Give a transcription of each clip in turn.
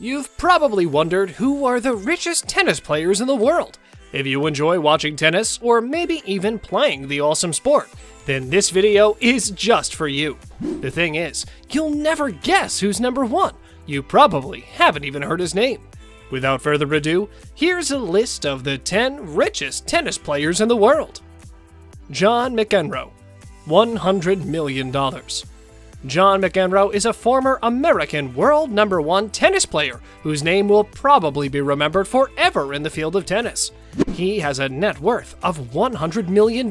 You've probably wondered who are the richest tennis players in the world. If you enjoy watching tennis, or maybe even playing the awesome sport, then this video is just for you. The thing is, you'll never guess who's number one. You probably haven't even heard his name. Without further ado, here's a list of the 10 richest tennis players in the world. John McEnroe, $100 million. John McEnroe is a former American world number one tennis player whose name will probably be remembered forever in the field of tennis. He has a net worth of $100 million.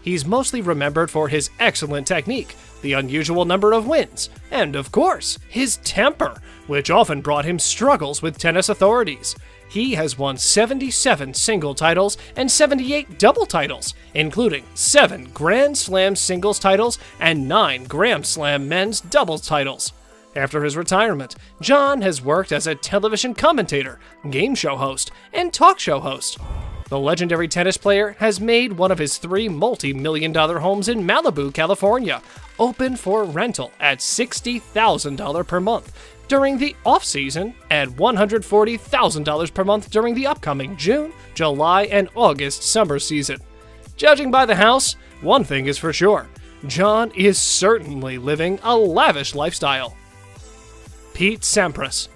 He's mostly remembered for his excellent technique, the unusual number of wins, and of course, his temper, which often brought him struggles with tennis authorities. He has won 77 single titles and 78 double titles, including 7 Grand Slam singles titles and 9 Grand Slam men's doubles titles. After his retirement, John has worked as a television commentator, game show host, and talk show host. The legendary tennis player has made one of his 3 multi-million-dollar homes in Malibu, California, open for rental at $60,000 per month during the off-season and $140,000 per month during the upcoming June, July, and August summer season. Judging by the house, one thing is for sure, John is certainly living a lavish lifestyle. Pete Sampras,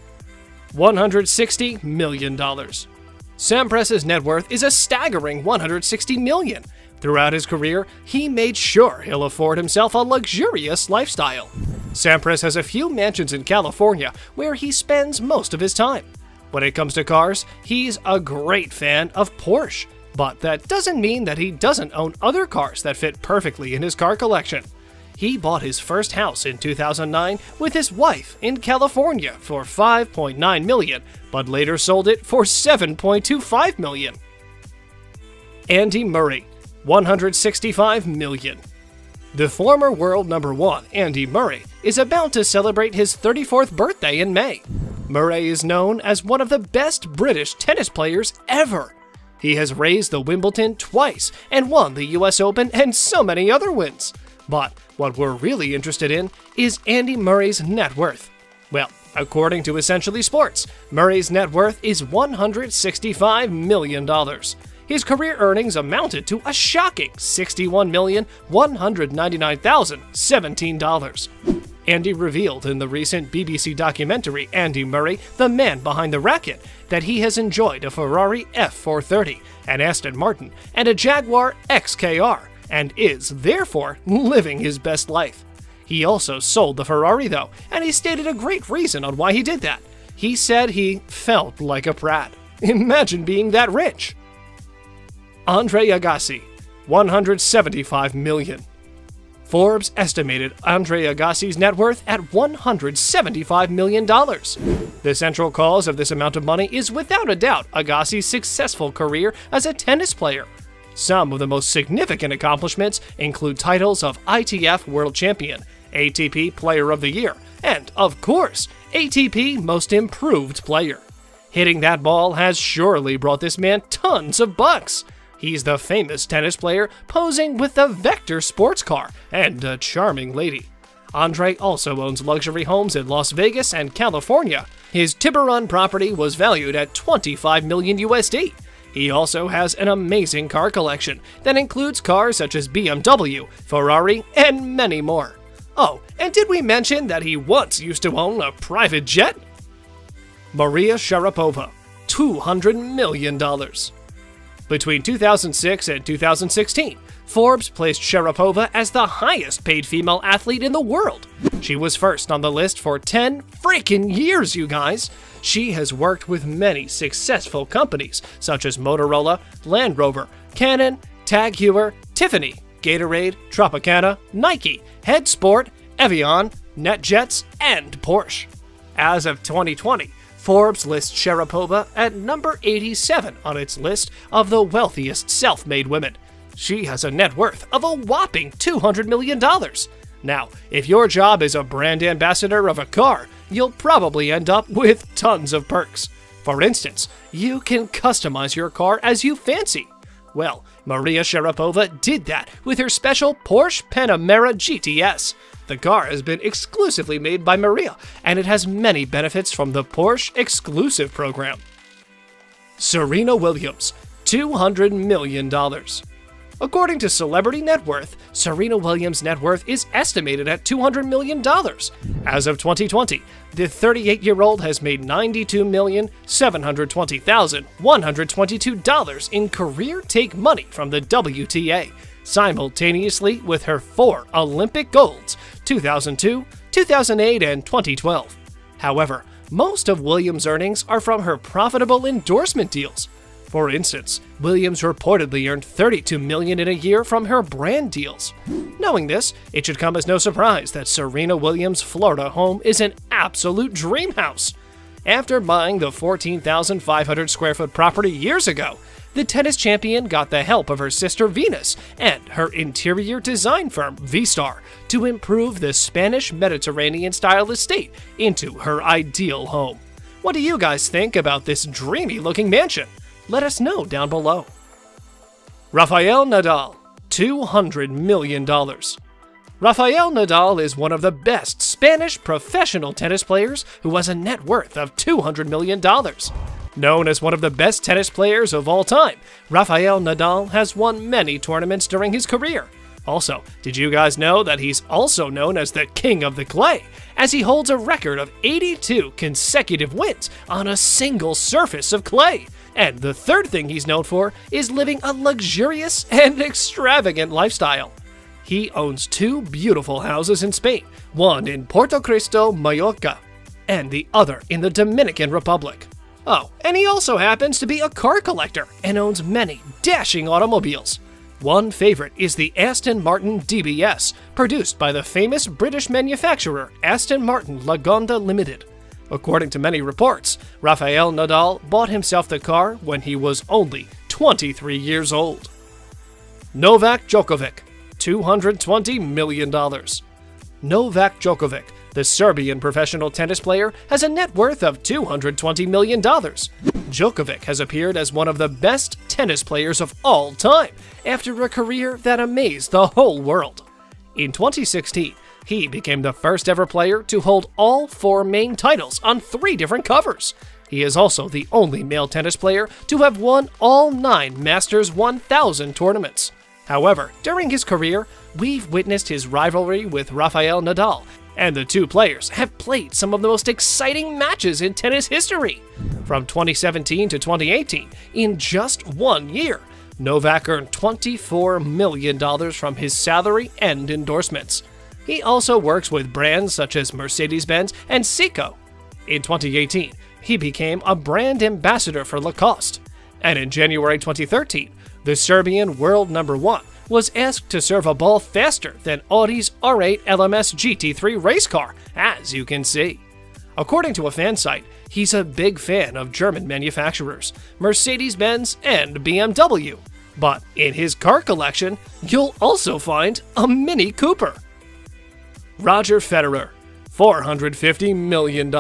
$160 million. Sampras's net worth is a staggering $160 million. Throughout his career, he made sure he'll afford himself a luxurious lifestyle. Sampras has a few mansions in California where he spends most of his time. When it comes to cars, he's a great fan of Porsche, but that doesn't mean that he doesn't own other cars that fit perfectly in his car collection. He bought his first house in 2009 with his wife in California for $5.9 million, but later sold it for $7.25 million. Andy Murray, $165 million. The former world number one, Andy Murray, is about to celebrate his 34th birthday in May. Murray is known as one of the best British tennis players ever. He has raised the Wimbledon twice and won the US Open and so many other wins. But what we're really interested in is Andy Murray's net worth. Well, according to Essentially Sports, Murray's net worth is $165 million. His career earnings amounted to a shocking $61,199,017. Andy revealed in the recent BBC documentary Andy Murray, the Man Behind the Racket, that he has enjoyed a Ferrari F430, an Aston Martin, and a Jaguar XKR, and is, therefore, living his best life. He also sold the Ferrari though, and he stated a great reason on why he did that. He said he felt like a brat. Imagine being that rich. Andre Agassi, $175 million. Forbes estimated Andre Agassi's net worth at $175 million. The central cause of this amount of money is without a doubt Agassi's successful career as a tennis player. Some of the most significant accomplishments include titles of ITF World Champion, ATP Player of the Year, and, of course, ATP Most Improved Player. Hitting that ball has surely brought this man tons of bucks. He's the famous tennis player posing with a Vector sports car and a charming lady. Andre also owns luxury homes in Las Vegas and California. His Tiburon property was valued at $25 million USD. He also has an amazing car collection that includes cars such as BMW, Ferrari, and many more. Oh, and did we mention that he once used to own a private jet? Maria Sharapova, $200 million. Between 2006 and 2016, Forbes placed Sharapova as the highest paid female athlete in the world. She was first on the list for 10 freaking years, you guys. She has worked with many successful companies such as Motorola, Land Rover, Canon, Tag Heuer, Tiffany, Gatorade, Tropicana, Nike, Head Sport, Evian, NetJets, and Porsche. As of 2020, Forbes lists Sharapova at number 87 on its list of the wealthiest self-made women. She has a net worth of a whopping $200 million. Now, if your job is a brand ambassador of a car, you'll probably end up with tons of perks. For instance, you can customize your car as you fancy. Well, Maria Sharapova did that with her special Porsche Panamera GTS. The car has been exclusively made by Maria, and it has many benefits from the Porsche Exclusive program. Serena Williams, $200 million. According to Celebrity Net Worth, Serena Williams' net worth is estimated at $200 million. As of 2020, the 38-year-old has made $92,720,122 in career take money from the WTA, simultaneously with her 4 Olympic golds, 2002, 2008, and 2012. However, most of Williams' earnings are from her profitable endorsement deals. For instance, Williams reportedly earned $32 million in a year from her brand deals. Knowing this, it should come as no surprise that Serena Williams' Florida home is an absolute dream house. After buying the 14,500 square foot property years ago, the tennis champion got the help of her sister Venus and her interior design firm V-Star to improve the Spanish Mediterranean-style estate into her ideal home. What do you guys think about this dreamy-looking mansion? Let us know down below. Rafael Nadal, $200 million. Rafael Nadal is one of the best Spanish professional tennis players who has a net worth of $200 million. Known as one of the best tennis players of all time, Rafael Nadal has won many tournaments during his career. Also, did you guys know that he's also known as the King of the Clay, as he holds a record of 82 consecutive wins on a single surface of clay? And the third thing he's known for is living a luxurious and extravagant lifestyle. He owns 2 beautiful houses in Spain, one in Puerto Cristo, Mallorca, and the other in the Dominican Republic. Oh, and he also happens to be a car collector and owns many dashing automobiles. One favorite is the Aston Martin DBS, produced by the famous British manufacturer Aston Martin Lagonda Limited. According to many reports, Rafael Nadal bought himself the car when he was only 23 years old. Novak Djokovic, $220 million. Novak Djokovic, the Serbian professional tennis player, has a net worth of $220 million. Djokovic has appeared as one of the best tennis players of all time after a career that amazed the whole world. In 2016, he became the first ever player to hold all 4 main titles on 3 different covers. He is also the only male tennis player to have won all 9 Masters 1000 tournaments. However, during his career, we've witnessed his rivalry with Rafael Nadal, and the 2 players have played some of the most exciting matches in tennis history. From 2017 to 2018, in just 1 year, Novak earned $24 million from his salary and endorsements. He also works with brands such as Mercedes-Benz and Seiko. In 2018, he became a brand ambassador for Lacoste. And in January 2013, the Serbian world number 1 was asked to serve a ball faster than Audi's R8 LMS GT3 race car, as you can see. According to a fan site, he's a big fan of German manufacturers, Mercedes-Benz and BMW. But in his car collection, you'll also find a Mini Cooper. Roger Federer, $450 million.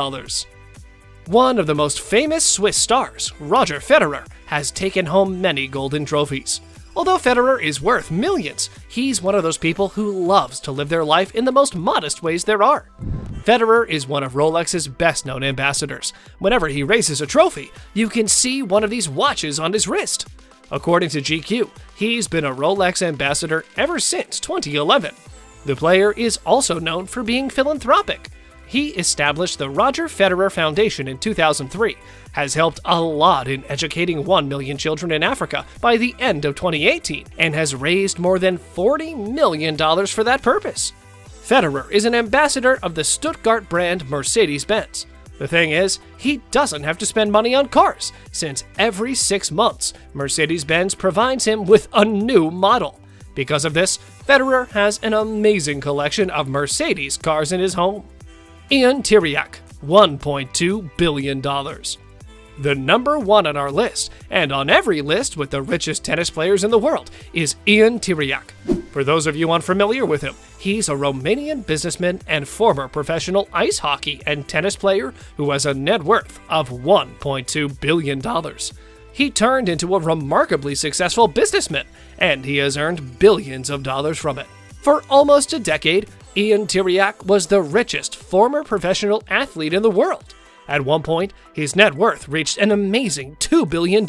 One of the most famous Swiss stars, Roger Federer, has taken home many golden trophies. Although Federer is worth millions, he's one of those people who loves to live their life in the most modest ways there are. Federer is one of Rolex's best-known ambassadors. Whenever he raises a trophy, you can see one of these watches on his wrist. According to GQ, he's been a Rolex ambassador ever since 2011. The player is also known for being philanthropic. He established the Roger Federer Foundation in 2003, has helped a lot in educating 1 million children in Africa by the end of 2018, and has raised more than $40 million for that purpose. Federer is an ambassador of the Stuttgart brand Mercedes-Benz. The thing is, he doesn't have to spend money on cars, since every 6 months, Mercedes-Benz provides him with a new model. Because of this, Federer has an amazing collection of Mercedes cars in his home. Ian Tiriac, $1.2 billion. The number 1 on our list, and on every list with the richest tennis players in the world, is Ian Tiriac. For those of you unfamiliar with him, he's a Romanian businessman and former professional ice hockey and tennis player who has a net worth of $1.2 billion. He turned into a remarkably successful businessman, and he has earned billions of dollars from it. For almost a decade, Ian Tiriac was the richest former professional athlete in the world. At one point, his net worth reached an amazing $2 billion.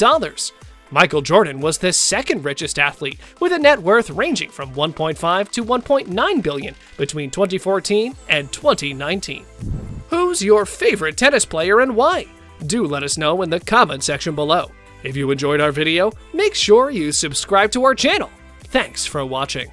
Michael Jordan was the second richest athlete, with a net worth ranging from $1.5 to $1.9 billion between 2014 and 2019. Who's your favorite tennis player and why? Do let us know in the comment section below. If you enjoyed our video, make sure you subscribe to our channel. Thanks for watching.